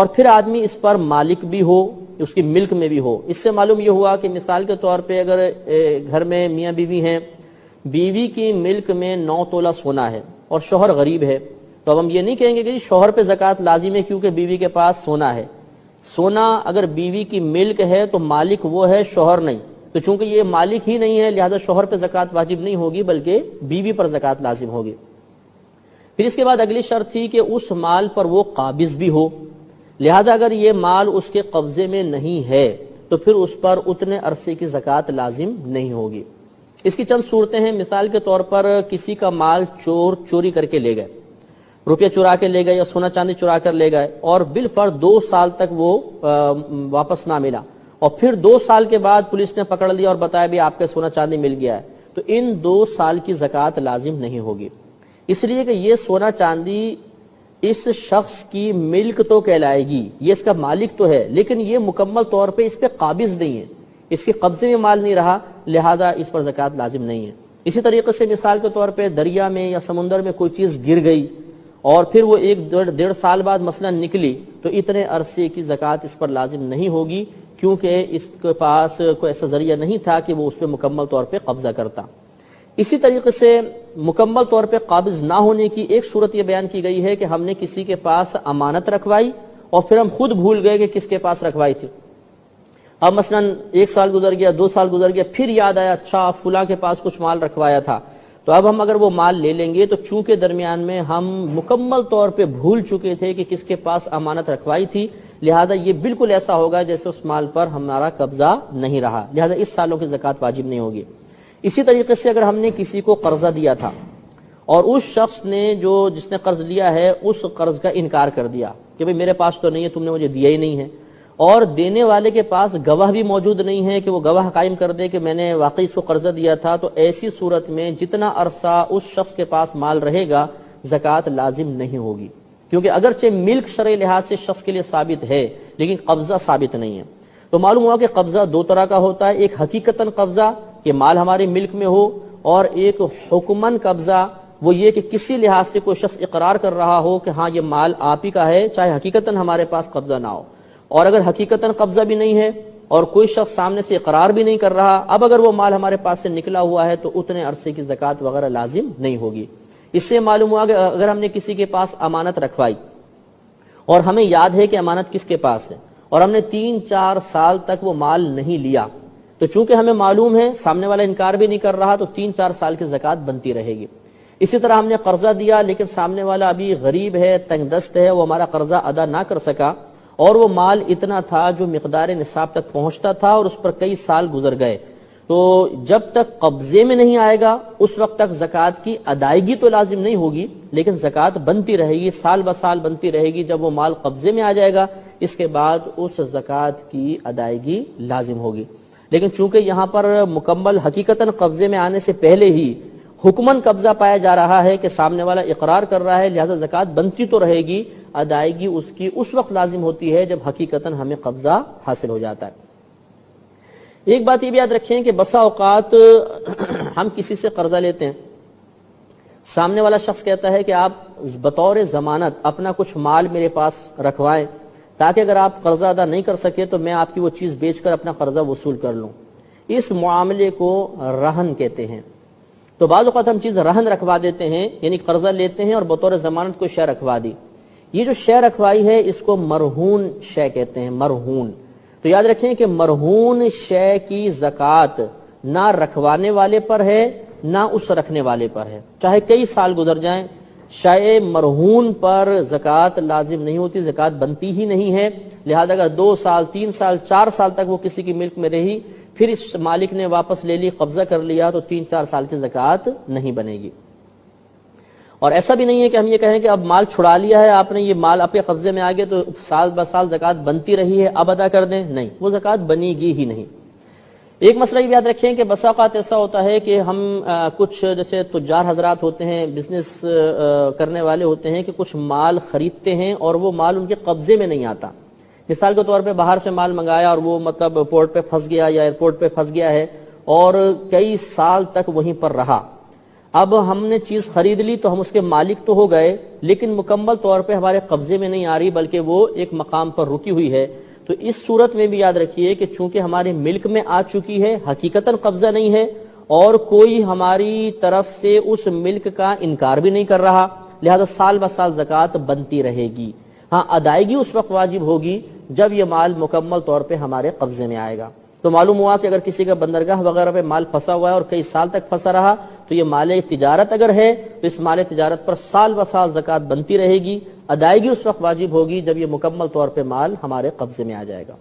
اور پھر آدمی اس پر مالک بھی ہو، اس کی ملک میں بھی ہو۔ اس سے معلوم یہ ہوا کہ مثال کے طور پہ اگر گھر میں میاں بیوی ہیں، بیوی کی ملک میں 9 تولہ سونا ہے اور شوہر غریب ہے، تو اب ہم یہ نہیں کہیں گے کہ شوہر پہ زکوٰۃ لازم ہے کیونکہ بیوی کے پاس سونا ہے۔ سونا اگر بیوی کی ملک ہے تو مالک وہ ہے، شوہر نہیں، تو چونکہ یہ مالک ہی نہیں ہے لہذا شوہر پہ زکوٰۃ واجب نہیں ہوگی بلکہ بیوی پر زکوٰۃ لازم ہوگی۔ پھر اس کے بعد اگلی شرط تھی کہ اس مال پر وہ قابض بھی ہو، لہذا اگر یہ مال اس کے قبضے میں نہیں ہے تو پھر اس پر اتنے عرصے کی زکوٰۃ لازم نہیں ہوگی۔ اس کی چند صورتیں ہیں، مثال کے طور پر کسی کا مال چور چوری کر کے لے گئے، روپیہ چرا کے لے گئے یا سونا چاندی چرا کر لے گئے، اور بالفرض 2 سال تک وہ واپس نہ ملا، اور پھر 2 سال کے بعد پولیس نے پکڑ لیا اور بتایا بھی آپ کے سونا چاندی مل گیا ہے، تو ان 2 سال کی زکوٰۃ لازم نہیں ہوگی، اس لیے کہ یہ سونا چاندی اس شخص کی ملک تو کہلائے گی، یہ اس کا مالک تو ہے، لیکن یہ مکمل طور پہ اس پہ قابض نہیں ہے، اس کے قبضے میں مال نہیں رہا، لہذا اس پر زکوٰۃ لازم نہیں ہے۔ اسی طریقے سے مثال کے طور پہ دریا میں یا سمندر میں کوئی چیز گر گئی اور پھر وہ 1-1.5 سال بعد مثلا نکلی، تو اتنے عرصے کی زکوٰۃ اس پر لازم نہیں ہوگی کیونکہ اس کے پاس کوئی ایسا ذریعہ نہیں تھا کہ وہ اس پہ مکمل طور پہ قبضہ کرتا۔ اسی طریقے سے مکمل طور پہ قابض نہ ہونے کی ایک صورت یہ بیان کی گئی ہے کہ ہم نے کسی کے پاس امانت رکھوائی اور پھر ہم خود بھول گئے کہ کس کے پاس رکھوائی تھی۔ اب مثلا 1 سال گزر گیا، 2 سال گزر گیا، پھر یاد آیا اچھا فلاں کے پاس کچھ مال رکھوایا تھا، تو اب ہم اگر وہ مال لے لیں گے تو چونکہ درمیان میں ہم مکمل طور پہ بھول چکے تھے کہ کس کے پاس امانت رکھوائی تھی، لہذا یہ بالکل ایسا ہوگا جیسے اس مال پر ہمارا قبضہ نہیں رہا، لہذا اس سالوں کی زکوٰۃ واجب نہیں ہوگی۔ اسی طریقے سے اگر ہم نے کسی کو قرضہ دیا تھا اور اس شخص نے جس نے قرض لیا ہے اس قرض کا انکار کر دیا کہ بھئی میرے پاس تو نہیں ہے، تم نے مجھے دیا ہی نہیں ہے، اور دینے والے کے پاس گواہ بھی موجود نہیں ہے کہ وہ گواہ قائم کر دے کہ میں نے واقعی اس کو قرضہ دیا تھا، تو ایسی صورت میں جتنا عرصہ اس شخص کے پاس مال رہے گا زکوٰۃ لازم نہیں ہوگی، کیونکہ اگرچہ ملک شرعی لحاظ سے شخص کے لیے ثابت ہے لیکن قبضہ ثابت نہیں ہے۔ تو معلوم ہوا کہ قبضہ 2 طرح کا ہوتا ہے، ایک حقیقتاً قبضہ کہ مال ہمارے ملک میں ہو، اور ایک حکماً قبضہ وہ یہ کہ کسی لحاظ سے کوئی شخص اقرار کر رہا ہو کہ ہاں یہ مال آپ ہی کا ہے چاہے حقیقتاً ہمارے پاس قبضہ نہ ہو، اور اگر حقیقتاً قبضہ بھی نہیں ہے اور کوئی شخص سامنے سے اقرار بھی نہیں کر رہا، اب اگر وہ مال ہمارے پاس سے نکلا ہوا ہے تو اتنے عرصے کی زکوٰۃ وغیرہ لازم نہیں ہوگی۔ اس سے معلوم ہوا کہ اگر ہم نے کسی کے پاس امانت رکھوائی اور ہمیں یاد ہے کہ امانت کس کے پاس ہے اور ہم نے 3-4 سال تک وہ مال نہیں لیا، تو چونکہ ہمیں معلوم ہے سامنے والا انکار بھی نہیں کر رہا تو 3-4 سال کی زکوٰۃ بنتی رہے گی۔ اسی طرح ہم نے قرضہ دیا لیکن سامنے والا ابھی غریب ہے، تنگ دست ہے، وہ ہمارا قرضہ ادا نہ کر سکا، اور وہ مال اتنا تھا جو مقدار نصاب تک پہنچتا تھا اور اس پر کئی سال گزر گئے، تو جب تک قبضے میں نہیں آئے گا اس وقت تک زکوٰۃ کی ادائیگی تو لازم نہیں ہوگی لیکن زکوٰۃ بنتی رہے گی، سال بسال بنتی رہے گی۔ جب وہ مال قبضے میں آ جائے گا اس کے بعد اس زکوٰۃ کی ادائیگی لازم ہوگی، لیکن چونکہ یہاں پر مکمل حقیقتاً قبضے میں آنے سے پہلے ہی حکماً قبضہ پایا جا رہا ہے کہ سامنے والا اقرار کر رہا ہے، لہذا زکوٰۃ بنتی تو رہے گی، ادائیگی اس کی اس وقت لازم ہوتی ہے جب حقیقتاً ہمیں قبضہ حاصل ہو جاتا ہے۔ ایک بات یہ بھی یاد رکھیں کہ بسا اوقات ہم کسی سے قرضہ لیتے ہیں، سامنے والا شخص کہتا ہے کہ آپ بطور ضمانت اپنا کچھ مال میرے پاس رکھوائیں تاکہ اگر آپ قرضہ ادا نہیں کر سکے تو میں آپ کی وہ چیز بیچ کر اپنا قرضہ وصول کر لوں۔ اس معاملے کو رہن کہتے ہیں۔ تو بعض اوقات ہم چیز رہن رکھوا دیتے ہیں، یعنی قرضہ لیتے ہیں اور بطور ضمانت کوئی شے رکھوا دی، یہ جو شے رکھوائی ہے اس کو مرہون شے کہتے ہیں، مرہون۔ تو یاد رکھیں کہ مرہون شے کی زکوٰۃ نہ رکھوانے والے پر ہے نہ اس رکھنے والے پر ہے، چاہے کئی سال گزر جائیں، شے مرہون پر زکوٰۃ لازم نہیں ہوتی، زکوٰۃ بنتی ہی نہیں ہے، لہذا اگر 2 سال 3 سال 4 سال تک وہ کسی کی ملک میں رہی، پھر اس مالک نے واپس لے لی، قبضہ کر لیا، تو 3-4 سال کی زکوٰۃ نہیں بنے گی۔ اور ایسا بھی نہیں ہے کہ ہم یہ کہیں کہ اب مال چھڑا لیا ہے آپ نے، یہ مال آپ کے قبضے میں آ گیا تو سال بسال زکوٰۃ بنتی رہی ہے اب ادا کر دیں، نہیں، وہ زکوٰۃ بنے گی ہی نہیں۔ ایک مسئلہ یہ یاد رکھیں کہ بسا اوقات ایسا ہوتا ہے کہ ہم کچھ جیسے تجار حضرات ہوتے ہیں، بزنس کرنے والے ہوتے ہیں کہ کچھ مال خریدتے ہیں اور وہ مال ان کے قبضے میں نہیں آتا، مثال کے طور پہ باہر سے مال منگایا اور وہ مطلب پورٹ پہ پھنس گیا یا ایئرپورٹ پہ پھنس گیا ہے اور کئی سال تک وہیں پر رہا۔ اب ہم نے چیز خرید لی تو ہم اس کے مالک تو ہو گئے، لیکن مکمل طور پہ ہمارے قبضے میں نہیں آ رہی، بلکہ وہ ایک مقام پر رکی ہوئی ہے۔ تو اس صورت میں بھی یاد رکھیے کہ چونکہ ہمارے ملک میں آ چکی ہے، حقیقتاً قبضہ نہیں ہے، اور کوئی ہماری طرف سے اس ملک کا انکار بھی نہیں کر رہا، لہذا سال بہ سال زکوٰۃ بنتی رہے گی۔ ہاں، ادائیگی اس وقت واجب ہوگی جب یہ مال مکمل طور پہ ہمارے قبضے میں آئے گا۔ تو معلوم ہوا کہ اگر کسی کا بندرگاہ وغیرہ پہ مال پھنسا ہوا ہے اور کئی سال تک پھنسا رہا، تو یہ مال تجارت اگر ہے تو اس مال تجارت پر سال بہ سال زکوٰۃ بنتی رہے گی۔ ادائیگی اس وقت واجب ہوگی جب یہ مکمل طور پہ مال ہمارے قبضے میں آ جائے گا۔